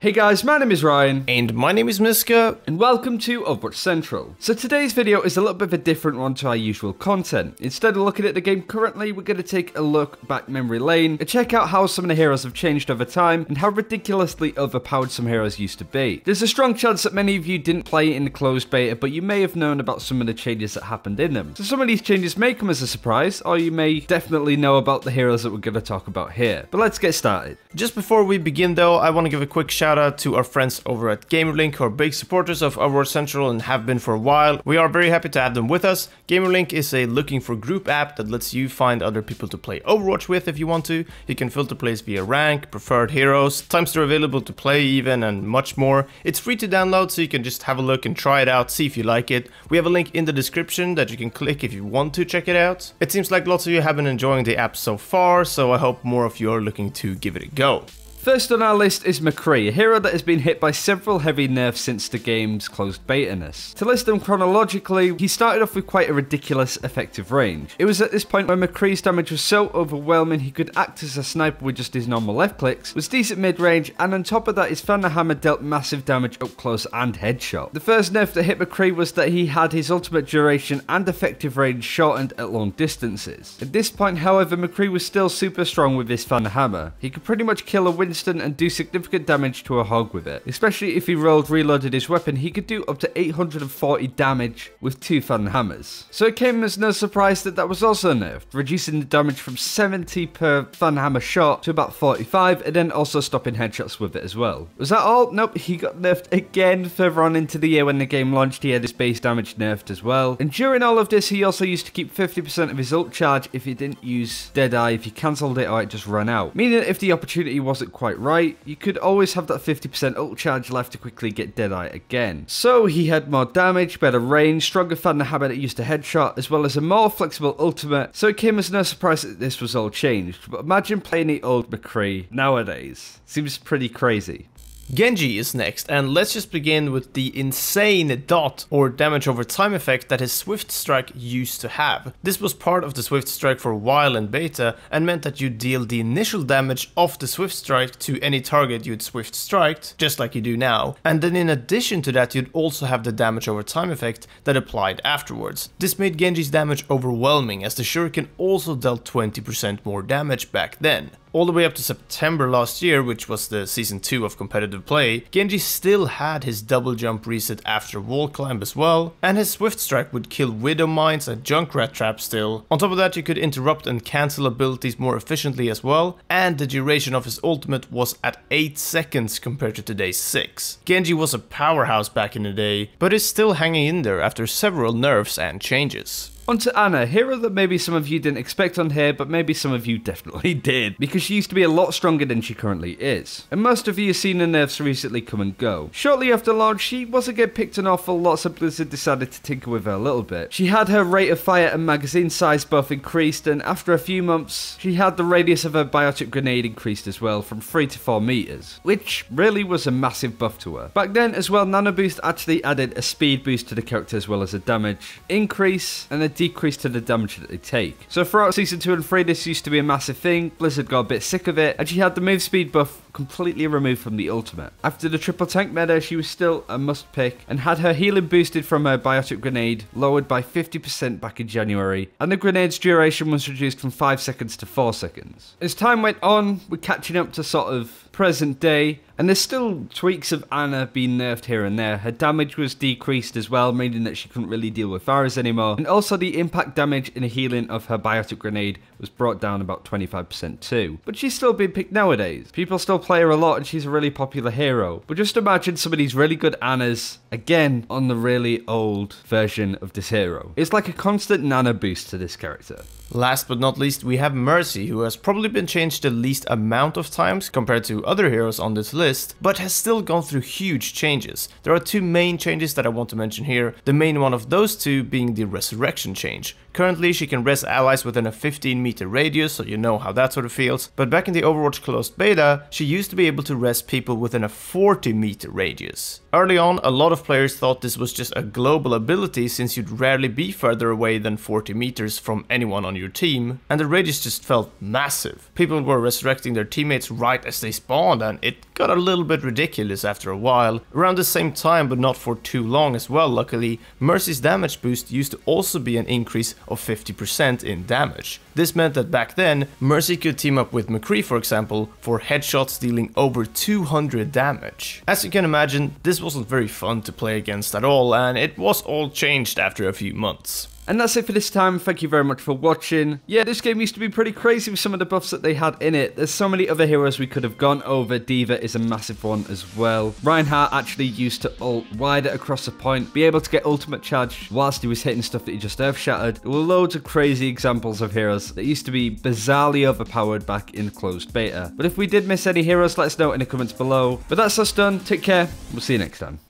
Hey guys, my name is Ryan. And my name is Miska. And welcome to Overwatch Central. So today's video is a little bit of a different one to our usual content. Instead of looking at the game currently, we're going to take a look back memory lane and check out how some of the heroes have changed over time and how ridiculously overpowered some heroes used to be. There's a strong chance that many of you didn't play in the closed beta, but you may have known about some of the changes that happened in them. So some of these changes may come as a surprise, or you may definitely know about the heroes that we're going to talk about here. But let's get started. Just before we begin though, I want to give a quick shout out to our friends over at GamerLink who are big supporters of Overwatch Central and have been for a while. We are very happy to have them with us. GamerLink is a looking for group app that lets you find other people to play Overwatch with if you want to. You can filter plays via rank, preferred heroes, times they're available to play even, and much more. It's free to download, so you can just have a look and try it out, see if you like it. We have a link in the description that you can click if you want to check it out. It seems like lots of you have been enjoying the app so far, so I hope more of you are looking to give it a go. First on our list is McCree, a hero that has been hit by several heavy nerfs since the game's closed beta-ness. To list them chronologically, he started off with quite a ridiculous effective range. It was at this point where McCree's damage was so overwhelming he could act as a sniper with just his normal left clicks, was decent mid-range, and on top of that his Thunder Hammer dealt massive damage up close and headshot. The first nerf that hit McCree was that he had his ultimate duration and effective range shortened at long distances. At this point, however, McCree was still super strong with his Thunder Hammer. He could pretty much kill a Winston and do significant damage to a hog with it. Especially if he reloaded his weapon, he could do up to 840 damage with 2 Thunder Hammers. So it came as no surprise that that was also nerfed, reducing the damage from 70 per Thunder Hammer shot to about 45, and then also stopping headshots with it as well. Was that all? Nope, he got nerfed again further on into the year when the game launched. He had his base damage nerfed as well. And during all of this, he also used to keep 50% of his ult charge if he didn't use Deadeye, if he cancelled it or it just ran out. Meaning that if the opportunity wasn't quite right, you could always have that 50% ult charge left to quickly get Deadeye again. So he had more damage, better range, stronger Thunder Hammer that used to headshot, as well as a more flexible ultimate, so it came as no surprise that this was all changed. But imagine playing the old McCree nowadays. Seems pretty crazy. Genji is next, and let's just begin with the insane dot or damage over time effect that his Swift Strike used to have. This was part of the Swift Strike for a while in beta and meant that you deal the initial damage of the Swift Strike to any target you'd Swift Striked, just like you do now, and then in addition to that you'd also have the damage over time effect that applied afterwards. This made Genji's damage overwhelming, as the Shuriken also dealt 20% more damage back then. All the way up to September last year, which was the season 2 of competitive play, Genji still had his double jump reset after wall climb as well, and his Swift Strike would kill Widow Mines and Junkrat traps still. On top of that, you could interrupt and cancel abilities more efficiently as well, and the duration of his ultimate was at 8 seconds compared to today's 6. Genji was a powerhouse back in the day, but is still hanging in there after several nerfs and changes. On to Ana, a hero that maybe some of you didn't expect on here, but maybe some of you definitely did, because she used to be a lot stronger than she currently is. And most of you have seen the nerfs recently come and go. Shortly after launch, she wasn't getting picked an awful lot, so Blizzard decided to tinker with her a little bit. She had her rate of fire and magazine size both increased, and after a few months, she had the radius of her biotic grenade increased as well, from 3 to 4 meters, which really was a massive buff to her. Back then as well, Nano Boost actually added a speed boost to the character as well as a damage increase, and a decrease to the damage that they take. So throughout season 2 and 3 this used to be a massive thing. Blizzard got a bit sick of it, and she had the move speed buff completely removed from the ultimate. After the triple tank meta, she was still a must pick and had her healing boosted from her biotic grenade lowered by 50% back in January, and the grenade's duration was reduced from 5 seconds to 4 seconds. As time went on, we're catching up to sort of present day, and there's still tweaks of Ana being nerfed here and there. Her damage was decreased as well, meaning that she couldn't really deal with virus anymore, and also the impact damage in the healing of her biotic grenade was brought down about 25% too. But she's still being picked nowadays. People still play her a lot and she's a really popular hero. But just imagine some of these really good Anas again on the really old version of this hero. It's like a constant nano boost to this character. Last but not least, we have Mercy, who has probably been changed the least amount of times compared to other heroes on this list, but has still gone through huge changes. There are 2 main changes that I want to mention here, the main one of those 2 being the resurrection change. Currently she can res allies within a 15 meter radius, so you know how that sort of feels, but back in the Overwatch closed beta, she used to be able to res people within a 40 meter radius. Early on, a lot of players thought this was just a global ability since you'd rarely be further away than 40 meters from anyone on your your team, and the rages just felt massive. People were resurrecting their teammates right as they spawned, and it got a little bit ridiculous after a while. Around the same time, but not for too long as well, luckily, Mercy's damage boost used to also be an increase of 50% in damage. This meant that back then, Mercy could team up with McCree, for example, for headshots dealing over 200 damage. As you can imagine, this wasn't very fun to play against at all, and it was all changed after a few months. And that's it for this time. Thank you very much for watching. Yeah, this game used to be pretty crazy with some of the buffs that they had in it. There's so many other heroes we could have gone over. D.Va is a massive one as well. Reinhardt actually used to ult wider across the point, be able to get ultimate charge whilst he was hitting stuff that he just earth shattered. There were loads of crazy examples of heroes that used to be bizarrely overpowered back in closed beta. But if we did miss any heroes, let us know in the comments below. But that's us done. Take care. We'll see you next time.